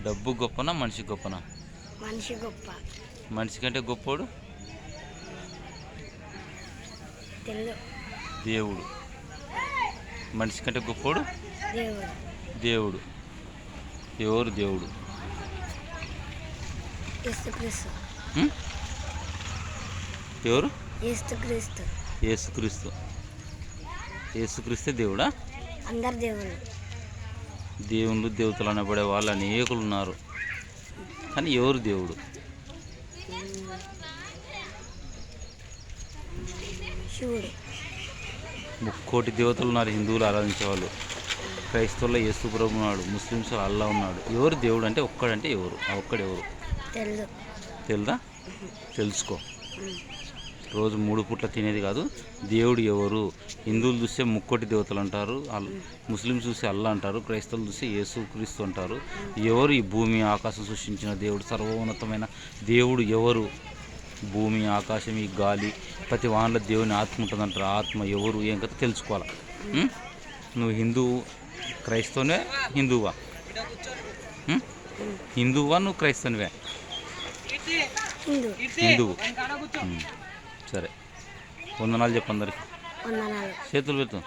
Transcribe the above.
డబ్బు గొప్పనా మనిషి గొప్పనా? మనిషి గొప్ప. మనిషి కంటే గొప్పోడు దేవుడు. మనిషి కంటే గొప్పోడు దేవుడు. ఎవరు దేవుడు? ఎవరు? యేసుక్రీస్తు. యేసుక్రీస్తే దేవుడా? అందరు దేవుళ్ళు దేవతలు అనబడే వాళ్ళు అనేకులు ఉన్నారు, కానీ ఎవరు దేవుడు? శివుడు. 3,000,000 దేవతలు ఉన్నారు హిందువులు ఆరాధించేవాళ్ళు. క్రైస్తవుల్లో యేసు ప్రభు ఉన్నాడు, ముస్లిమ్స్ అల్లా ఉన్నాడు. ఎవరు దేవుడు అంటే ఒక్కడంటే ఎవరు? ఆ ఒక్కడెవరు తెలుదా? తెలుసుకో. రోజు 3 పూట్ల తినేది కాదు. దేవుడు ఎవరు? హిందువులు చూస్తే 3,000,000 దేవతలు అంటారు, ముస్లిమ్స్ చూస్తే అల్లా అంటారు, క్రైస్తవులు చూస్తే యేసుక్రీస్తు అంటారు. ఎవరు ఈ భూమి ఆకాశం సృష్టించిన దేవుడు? సర్వోన్నతమైన దేవుడు ఎవరు? భూమి ఆకాశం ఈ గాలి ప్రతి వానలో దేవుని ఆత్మ ఉంటుందంటారు. ఆత్మ ఎవరు? ఏం కదా తెలుసుకోవాలి. నువ్వు క్రైస్తవునే హిందువా? నువ్వు క్రైస్తవునివే? హిందువు. సరే, వందనాలు చెప్పు అందరికి. వందనాలు. చేతులు పెడతాం.